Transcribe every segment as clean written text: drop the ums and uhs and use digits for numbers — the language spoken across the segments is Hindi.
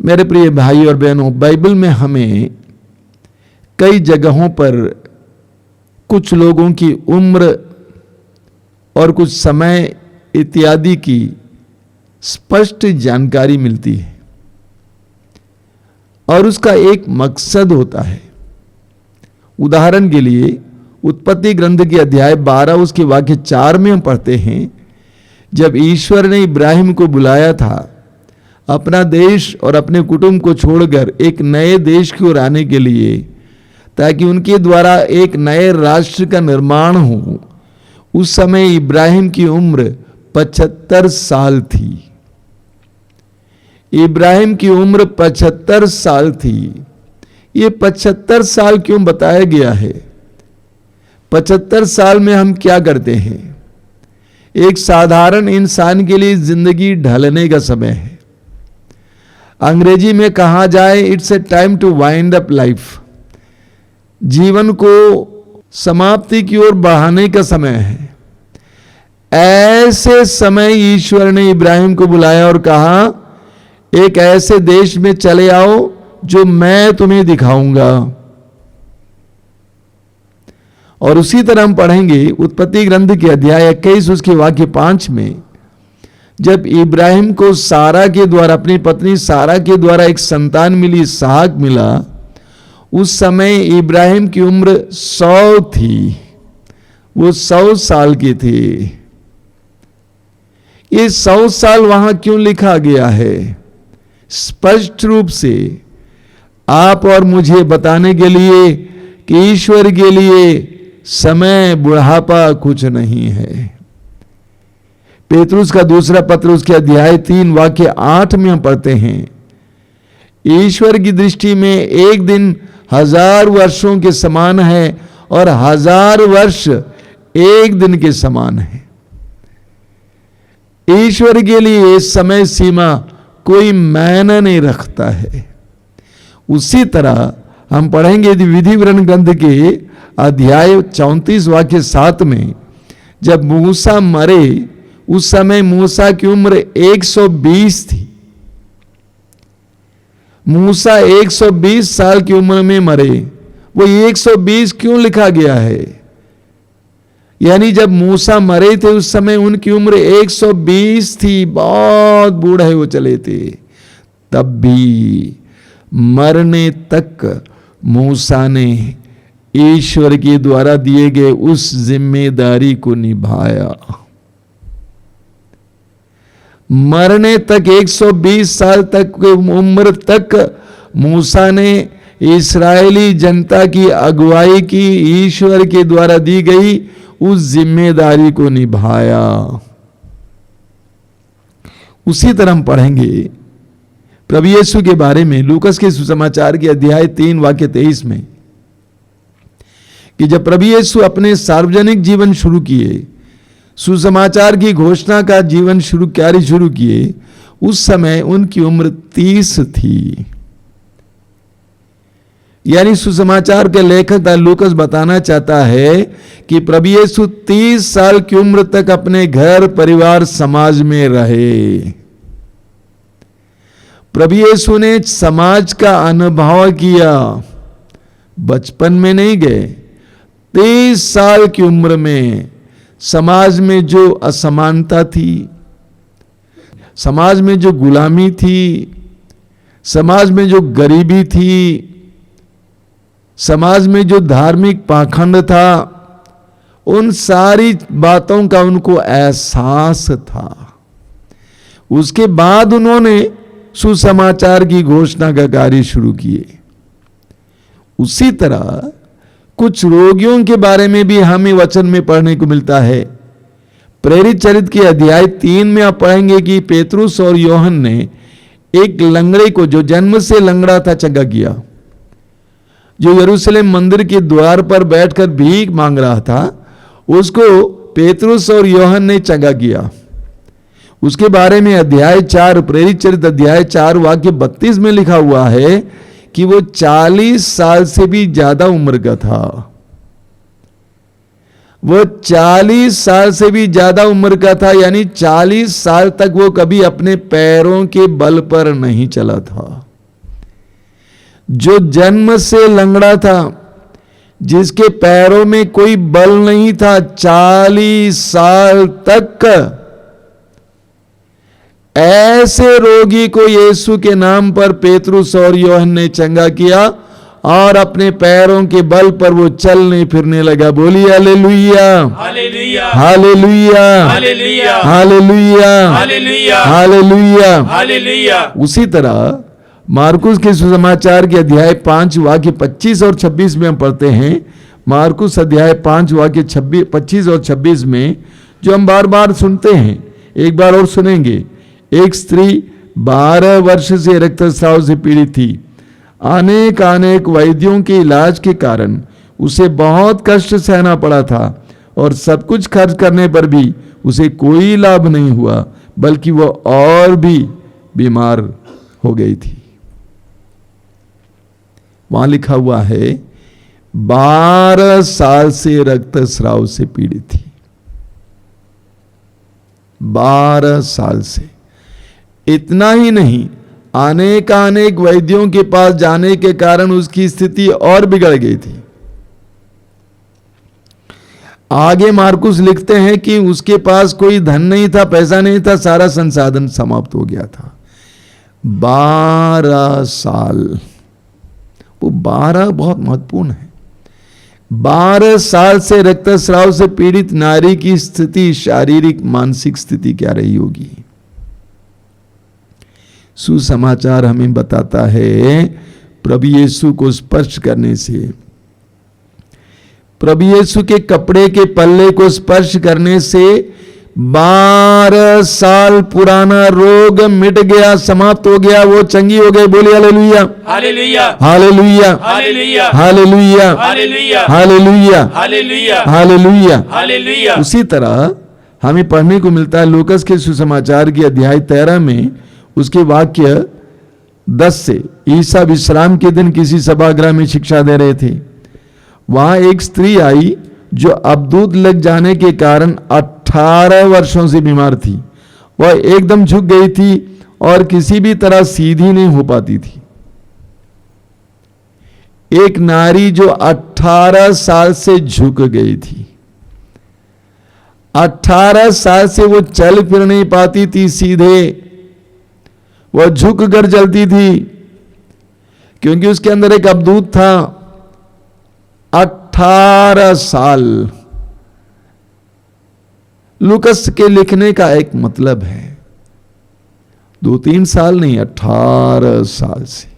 मेरे प्रिय भाई और बहनों, बाइबल में हमें कई जगहों पर कुछ लोगों की उम्र और कुछ समय इत्यादि की स्पष्ट जानकारी मिलती है और उसका एक मकसद होता है। उदाहरण के लिए उत्पत्ति ग्रंथ के अध्याय 12 उसके वाक्य 4 में हम पढ़ते हैं, जब ईश्वर ने इब्राहिम को बुलाया था अपना देश और अपने कुटुंब को छोड़कर एक नए देश की ओर आने के लिए, ताकि उनके द्वारा एक नए राष्ट्र का निर्माण हो, उस समय इब्राहिम की उम्र 75 साल थी। इब्राहिम की उम्र 75 साल थी। ये 75 साल क्यों बताया गया है? 75 साल में हम क्या करते हैं? एक साधारण इंसान के लिए जिंदगी ढलने का समय है। अंग्रेजी में कहा जाए, it's a time to wind up life. जीवन को समाप्ति की ओर बढ़ाने का समय है। ऐसे समय ईश्वर ने इब्राहिम को बुलाया और कहा, एक ऐसे देश में चले आओ जो मैं तुम्हें दिखाऊंगा। और उसी तरह हम पढ़ेंगे उत्पत्ति ग्रंथ के अध्याय 21 उसके वाक्य 5 में, जब इब्राहिम को सारा के द्वारा, अपनी पत्नी सारा के द्वारा एक संतान मिली, इसहाक मिला, उस समय इब्राहिम की उम्र 100 थी। वो 100 साल के थे। ये 100 साल वहां क्यों लिखा गया है? स्पष्ट रूप से आप और मुझे बताने के लिए कि ईश्वर के लिए समय, बुढ़ापा कुछ नहीं है। पेतरुस का दूसरा पत्र उसके अध्याय 3 वाक्य 8 में हम पढ़ते हैं, ईश्वर की दृष्टि में एक दिन 1000 वर्षों के समान है और 1000 वर्ष एक दिन के समान है। ईश्वर के लिए समय सीमा कोई मायने नहीं रखता है। उसी तरह हम पढ़ेंगे विधि विवरण ग्रंथ के अध्याय 34 वाक्य 7 में, जब मूसा मरे उस समय मूसा की उम्र 120 थी। मूसा 120 साल की उम्र में मरे। वो 120 क्यों लिखा गया है? यानी जब मूसा मरे थे उस समय उनकी उम्र 120 थी, बहुत बूढ़े हो चले थे। तब भी मरने तक मूसा ने ईश्वर के द्वारा दिए गए उस जिम्मेदारी को निभाया। मरने तक 120 साल तक की उम्र तक मूसा ने इस्राएली जनता की अगुवाई की, ईश्वर के द्वारा दी गई उस जिम्मेदारी को निभाया। उसी तरह हम पढ़ेंगे प्रभु यीशु के बारे में लूकस के सुसमाचार के अध्याय 3 वाक्य 23 में, कि जब प्रभु यीशु अपने सार्वजनिक जीवन शुरू किए, सुसमाचार की घोषणा का जीवन शुरू किए, उस समय उनकी उम्र 30 थी। यानी सुसमाचार के लेखक लूकस बताना चाहता है कि प्रभु यीशु 30 साल की उम्र तक अपने घर, परिवार, समाज में रहे। प्रभु यीशु ने समाज का अनुभव किया, बचपन में नहीं गए। 30 साल की उम्र में समाज में जो असमानता थी, समाज में जो गुलामी थी, समाज में जो गरीबी थी, समाज में जो धार्मिक पाखंड था, उन सारी बातों का उनको एहसास था। उसके बाद उन्होंने सुसमाचार की घोषणा का कार्य शुरू किए। उसी तरह कुछ रोगियों के बारे में भी हमें वचन में पढ़ने को मिलता है। प्रेरित चरित्र के अध्याय 3 में आप पढ़ेंगे कि पेतरुस और यूहन्ना ने एक लंगड़े को, जो जन्म से लंगड़ा था, चंगा किया। जो यरूशलेम मंदिर के द्वार पर बैठकर भीख मांग रहा था, उसको पेतरुस और यूहन्ना ने चंगा किया। उसके बारे में अध्याय 4, प्रेरित चरित्र अध्याय 4 वाक्य 32 में लिखा हुआ है कि वो 40 साल से भी ज्यादा उम्र का था। वो 40 साल से भी ज्यादा उम्र का था, यानी 40 साल तक वो कभी अपने पैरों के बल पर नहीं चला था। जो जन्म से लंगड़ा था, जिसके पैरों में कोई बल नहीं था, 40 साल तक ऐसे रोगी को यीशु के नाम पर पेतरुस और यूहन्ना ने चंगा किया और अपने पैरों के बल पर वो चलने फिरने लगा। बोलिए hallelujah, hallelujah, hallelujah, hallelujah, hallelujah, hallelujah, hallelujah. Hallelujah. उसी तरह मार्कुस के सुसमाचार के अध्याय 5 वाक्य 25 और 26 में हम पढ़ते हैं। मार्कुस अध्याय 5 वाक्य 25 और 26 में, जो हम बार बार सुनते हैं, एक बार और सुनेंगे। एक स्त्री 12 वर्ष से रक्तस्राव से पीड़ित थी। अनेक वैद्यों के इलाज के कारण उसे बहुत कष्ट सहना पड़ा था और सब कुछ खर्च करने पर भी उसे कोई लाभ नहीं हुआ, बल्कि वह और भी बीमार हो गई थी। वहां लिखा हुआ है 12 साल से रक्तस्राव से पीड़ित थी। 12 साल से। इतना ही नहीं, अनेक वैद्यों के पास जाने के कारण उसकी स्थिति और बिगड़ गई थी। आगे मार्कुस लिखते हैं कि उसके पास कोई धन नहीं था, पैसा नहीं था, सारा संसाधन समाप्त हो गया था। 12 साल, वो 12 बहुत महत्वपूर्ण है। 12 साल से रक्तस्राव से पीड़ित नारी की स्थिति, शारीरिक मानसिक स्थिति क्या रही होगी। सुसमाचार हमें बताता है, प्रभु यीशु को स्पर्श करने से, प्रभु यीशु के कपड़े के पल्ले को स्पर्श करने से 12 साल पुराना रोग मिट गया, समाप्त हो गया, वो चंगी हो गई। बोलिए hallelujah, hallelujah, hallelujah, hallelujah, hallelujah, hallelujah, hallelujah, hallelujah, hallelujah, hallelujah. उसी तरह हमें पढ़ने को मिलता है लूकास के सुसमाचार के अध्याय 13 में, उसके वाक्य 10 से। ईसा विश्राम के दिन किसी सभागृह में शिक्षा दे रहे थे। वहां एक स्त्री आई जो अबदूत लग जाने के कारण 18 वर्षों से बीमार थी। वह एकदम झुक गई थी और किसी भी तरह सीधी नहीं हो पाती थी। एक नारी जो 18 साल से झुक गई थी, 18 साल से वो चल फिर नहीं पाती थी सीधे, वह झुक कर चलती थी क्योंकि उसके अंदर एक अबदूत था। 18 साल लूकस के लिखने का एक मतलब है, 2-3 साल नहीं, 18 साल से।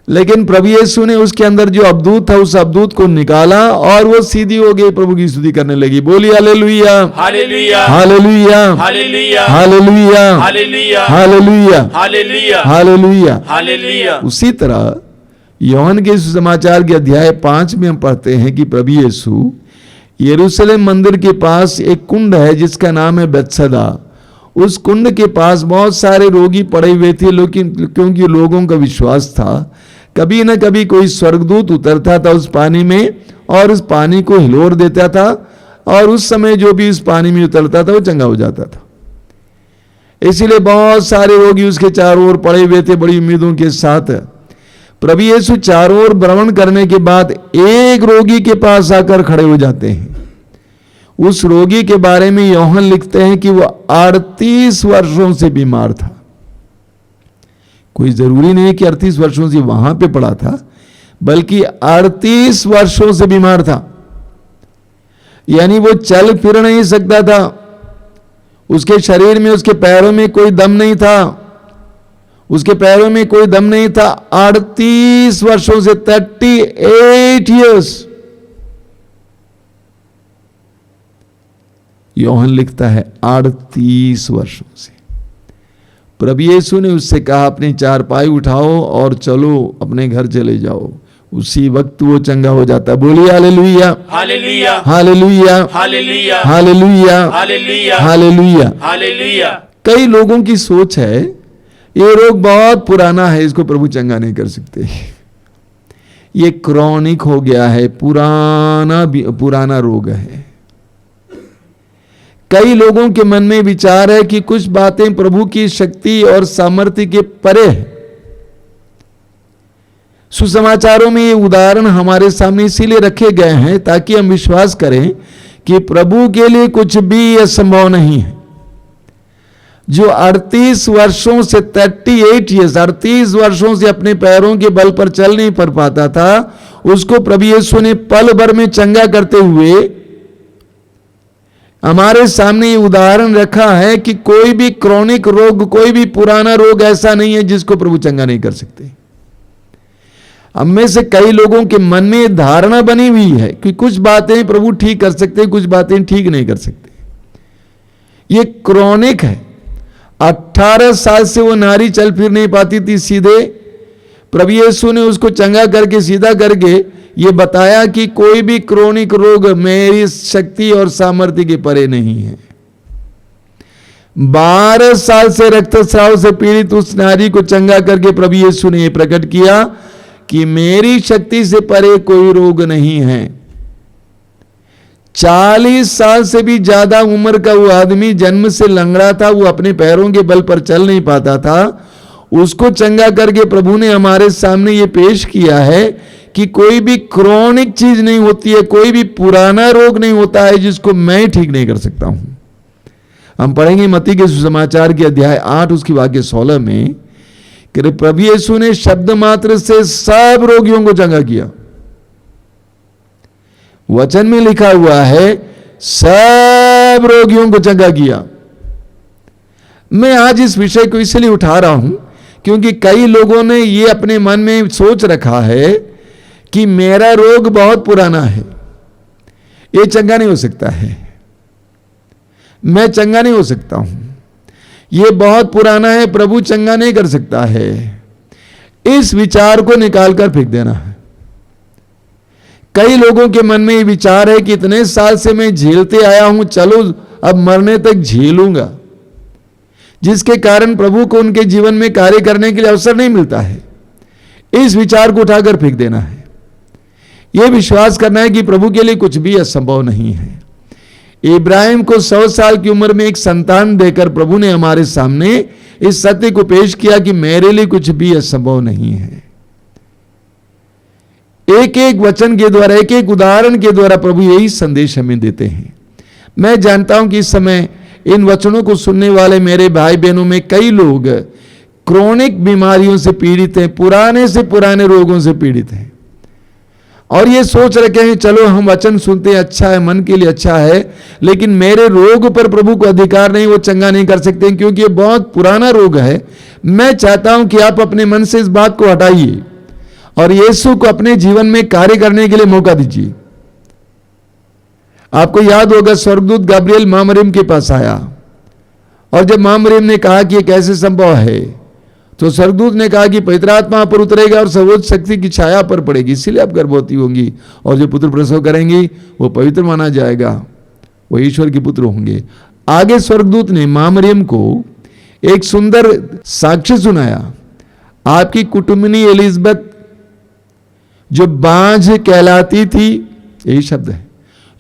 लेकिन प्रभु यीशु ने उसके अंदर जो अबदूत था, उस अबदूत को निकाला और वो सीधी हो गई, प्रभु की स्तुति करने लगी। बोलिए hallelujah, hallelujah, hallelujah, hallelujah, hallelujah, hallelujah, hallelujah, hallelujah, hallelujah, hallelujah. उसी तरह यूहन्ना के सुसमाचार के अध्याय 5 में हम पढ़ते हैं कि प्रभु यीशु यरूशलेम मंदिर के पास एक कुंड है जिसका नाम है बेत्सदा। उस कुंड के पास बहुत सारे रोगी पड़े हुए थे, लेकिन क्योंकि लोगों का विश्वास था कभी न कभी कोई स्वर्गदूत उतरता था उस पानी में और उस पानी को हिलोर देता था, और उस समय जो भी उस पानी में उतरता था वो चंगा हो जाता था। इसीलिए बहुत सारे रोगी उसके चारों ओर पड़े हुए थे बड़ी उम्मीदों के साथ। प्रभु यीशु चारों ओर भ्रमण करने के बाद एक रोगी के पास आकर खड़े हो जाते हैं। उस रोगी के बारे में यूहन्ना लिखते हैं कि वह 38 वर्षों से बीमार था। कोई जरूरी नहीं कि 38 वर्षों से वहां पे पड़ा था, बल्कि 38 वर्षों से बीमार था। यानी वो चल फिर नहीं सकता था, उसके शरीर में, उसके पैरों में कोई दम नहीं था, उसके पैरों में कोई दम नहीं था। 38 वर्षों से, 38 ईयर्स। यूहन्ना लिखता है 38 वर्षों से। प्रभु यीशु ने उससे कहा अपनी चारपाई उठाओ और चलो, अपने घर चले जाओ। उसी वक्त वो चंगा हो जाता। बोलिए hallelujah, hallelujah, hallelujah, hallelujah, hallelujah, hallelujah, hallelujah. Hallelujah. कई लोगों की सोच है ये रोग बहुत पुराना है, इसको प्रभु चंगा नहीं कर सकते। ये क्रॉनिक हो गया है, पुराना रोग है। कई लोगों के मन में विचार है कि कुछ बातें प्रभु की शक्ति और सामर्थ्य के परे है। सुसमाचारों में ये उदाहरण हमारे सामने इसीलिए रखे गए हैं ताकि हम विश्वास करें कि प्रभु के लिए कुछ भी असंभव नहीं है। जो 38 वर्षों से 38 ईयर्स 38 वर्षों से अपने पैरों के बल पर चल नहीं पर पाता था, उसको प्रभु यीशु ने पल भर में चंगा करते हुए हमारे सामने ये उदाहरण रखा है कि कोई भी क्रॉनिक रोग, कोई भी पुराना रोग ऐसा नहीं है जिसको प्रभु चंगा नहीं कर सकते। हम में से कई लोगों के मन में धारणा बनी हुई है कि कुछ बातें प्रभु ठीक कर सकते, कुछ बातें ठीक नहीं कर सकते। ये क्रॉनिक है। 18 साल से वो नारी चल फिर नहीं पाती थी सीधे, प्रभु यीशु ने उसको चंगा करके सीधा करके ये बताया कि कोई भी क्रॉनिक रोग मेरी शक्ति और सामर्थ्य के परे नहीं है। 12 साल से रक्तस्राव से पीड़ित उस नारी को चंगा करके प्रभु यीशु ने यह प्रकट किया कि मेरी शक्ति से परे कोई रोग नहीं है। 40 साल से भी ज्यादा उम्र का वो आदमी जन्म से लंगड़ा था, वो अपने पैरों के बल पर चल नहीं पाता था, उसको चंगा करके प्रभु ने हमारे सामने ये पेश किया है कि कोई भी क्रॉनिक चीज नहीं होती है, कोई भी पुराना रोग नहीं होता है जिसको मैं ठीक नहीं कर सकता हूं। हम पढ़ेंगे मत्ती के सुसमाचार के अध्याय 8 उसकी वाक्य 16 में कि प्रभु यीशु ने शब्द मात्र से सब रोगियों को चंगा किया। वचन में लिखा हुआ है सब रोगियों को चंगा किया। मैं आज इस विषय को इसलिए उठा रहा हूं क्योंकि कई लोगों ने यह अपने मन में सोच रखा है कि मेरा रोग बहुत पुराना है, यह चंगा नहीं हो सकता है, मैं चंगा नहीं हो सकता हूं, यह बहुत पुराना है, प्रभु चंगा नहीं कर सकता है। इस विचार को निकालकर फेंक देना है। कई लोगों के मन में यह विचार है कि इतने साल से मैं झेलते आया हूं, चलो अब मरने तक झेलूंगा, जिसके कारण प्रभु को उनके जीवन में कार्य करने के लिए अवसर नहीं मिलता है। इस विचार को उठाकर फेंक देना है। यह विश्वास करना है कि प्रभु के लिए कुछ भी असंभव नहीं है। इब्राहिम को 100 साल की उम्र में एक संतान देकर प्रभु ने हमारे सामने इस सत्य को पेश किया कि मेरे लिए कुछ भी असंभव नहीं है। एक एक वचन के द्वारा, एक एक उदाहरण के द्वारा प्रभु यही संदेश हमें देते हैं। मैं जानता हूं कि इस समय इन वचनों को सुनने वाले मेरे भाई बहनों में कई लोग क्रोनिक बीमारियों से पीड़ित हैं, पुराने से पुराने रोगों से पीड़ित हैं, और ये सोच रखे हैं चलो हम वचन सुनते हैं, अच्छा है, मन के लिए अच्छा है, लेकिन मेरे रोग पर प्रभु को अधिकार नहीं, वो चंगा नहीं कर सकते क्योंकि ये बहुत पुराना रोग है। मैं चाहता हूं कि आप अपने मन से इस बात को हटाइए और यीशु को अपने जीवन में कार्य करने के लिए मौका दीजिए। आपको याद होगा स्वर्गदूत गब्रिएल मां मरियम के पास आया, और जब मां मरियम ने कहा कि ये कैसे संभव है, तो स्वर्गदूत ने कहा कि पवित्र आत्मा पर उतरेगा और सर्वोच्च शक्ति की छाया पर पड़ेगी, इसीलिए आप गर्भवती होंगी, और जो पुत्र प्रसव करेंगी वो पवित्र माना जाएगा, वो ईश्वर के पुत्र होंगे। आगे स्वर्गदूत ने मां मरियम को एक सुंदर साक्ष्य सुनाया। आपकी कुटुंबिनी एलिजबेथ जो बांझ कहलाती थी, यही शब्द है,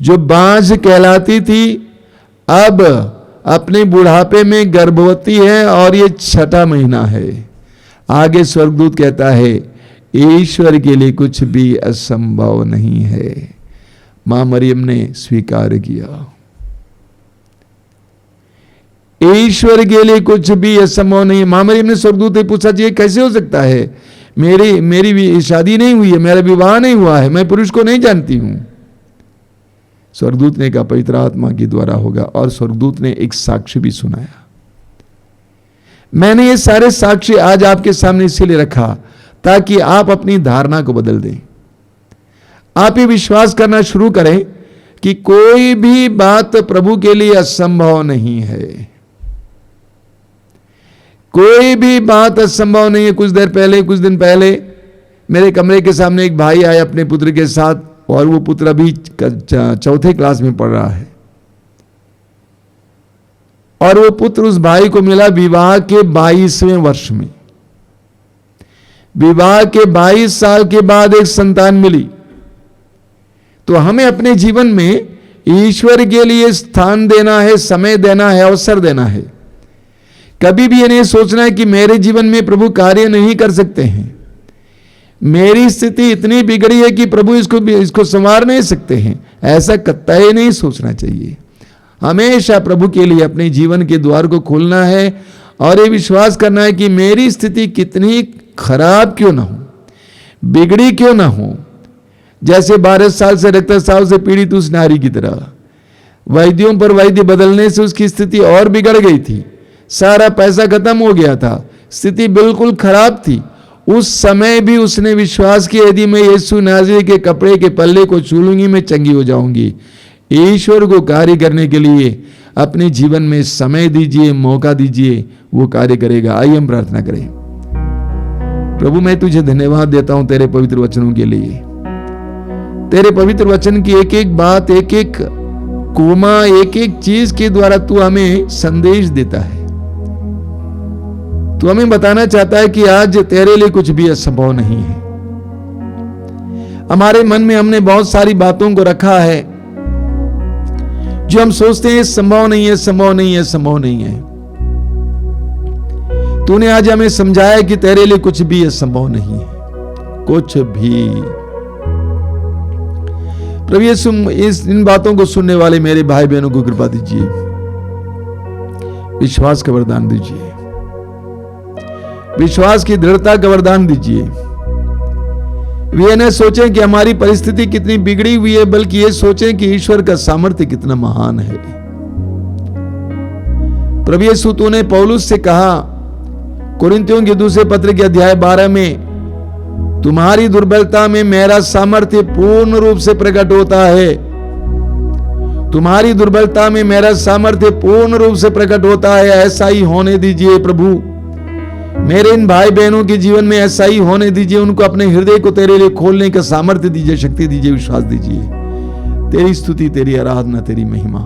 जो बांझ कहलाती थी, अब अपने बुढ़ापे में गर्भवती है और ये 6ठा महीना है। आगे स्वर्गदूत कहता है ईश्वर के लिए कुछ भी असंभव नहीं है। मां मरियम ने स्वीकार किया, ईश्वर के लिए कुछ भी असंभव नहीं है। मां मरियम ने स्वर्गदूत से पूछा ये कैसे हो सकता है, मेरी शादी नहीं हुई है, मेरा विवाह नहीं हुआ है, मैं पुरुष को नहीं जानती हूं। स्वर्गदूत ने कहा पवित्र आत्मा के द्वारा होगा, और स्वर्गदूत ने एक साक्ष्य भी सुनाया। मैंने ये सारे साक्ष्य आज आपके सामने इसलिए रखा ताकि आप अपनी धारणा को बदल दें। आप ये विश्वास करना शुरू करें कि कोई भी बात प्रभु के लिए असंभव नहीं है, कोई भी बात असंभव नहीं है। कुछ दिन पहले मेरे कमरे के सामने एक भाई आए अपने पुत्र के साथ, और वो पुत्र अभी 4थे क्लास में पढ़ रहा है, और वो पुत्र उस भाई को मिला विवाह के 22वें वर्ष में। विवाह के 22 साल के बाद एक संतान मिली। तो हमें अपने जीवन में ईश्वर के लिए स्थान देना है, समय देना है, अवसर देना है। कभी भी ये नहीं सोचना है कि मेरे जीवन में प्रभु कार्य नहीं कर सकते हैं। मेरी स्थिति इतनी बिगड़ी है कि प्रभु इसको संवार नहीं सकते हैं, ऐसा कतई नहीं सोचना चाहिए। हमेशा प्रभु के लिए अपने जीवन के द्वार को खोलना है और ये विश्वास करना है कि मेरी स्थिति कितनी खराब क्यों ना हो, बिगड़ी क्यों ना हो, जैसे 12 साल से रक्तस्राव से पीड़ित उस नारी की तरह वैद्यों पर वैद्य बदलने से उसकी स्थिति और बिगड़ गई थी, सारा पैसा खत्म हो गया था, स्थिति बिल्कुल खराब थी। उस समय भी उसने विश्वास किया, यदि मैं यीशु नाज़री के कपड़े के पल्ले को छू लूंगी मैं चंगी हो जाऊंगी। ईश्वर को कार्य करने के लिए अपने जीवन में समय दीजिए, मौका दीजिए, वो कार्य करेगा। आइए हम प्रार्थना करें। प्रभु मैं तुझे धन्यवाद देता हूं तेरे पवित्र वचनों के लिए। तेरे पवित्र वचन की एक एक बात, एक एक कोमा, एक एक चीज के द्वारा तू हमें संदेश देता है। तू हमें बताना चाहता है कि आज तेरे लिए कुछ भी असंभव नहीं है। हमारे मन में हमने बहुत सारी बातों को रखा है जो हम सोचते हैं संभव नहीं है, संभव नहीं है, संभव नहीं है। तूने आज हमें समझाया कि तेरे लिए कुछ भी असंभव नहीं है, कुछ भी। प्रभु यीशु इन बातों को सुनने वाले मेरे भाई बहनों को कृपा दीजिए, विश्वास का वरदान दीजिए, विश्वास की दृढ़ता का वरदान दीजिए। वे न सोचें कि हमारी परिस्थिति कितनी बिगड़ी हुई है, बल्कि ये सोचें कि ईश्वर का सामर्थ्य कितना महान है। प्रभु यीशु तूने पौलुस से कहा कुरिन्थियों के दूसरे पत्र के अध्याय 12 में, तुम्हारी दुर्बलता में मेरा सामर्थ्य पूर्ण रूप से प्रकट होता है। तुम्हारी दुर्बलता में मेरा सामर्थ्य पूर्ण रूप से प्रकट होता है। ऐसा ही होने दीजिए प्रभु, मेरे इन भाई बहनों के जीवन में ऐसा ही होने दीजिए। उनको अपने हृदय को तेरे लिए खोलने का सामर्थ्य दीजिए, शक्ति दीजिए, विश्वास दीजिए। तेरी स्तुति, तेरी आराधना, तेरी महिमा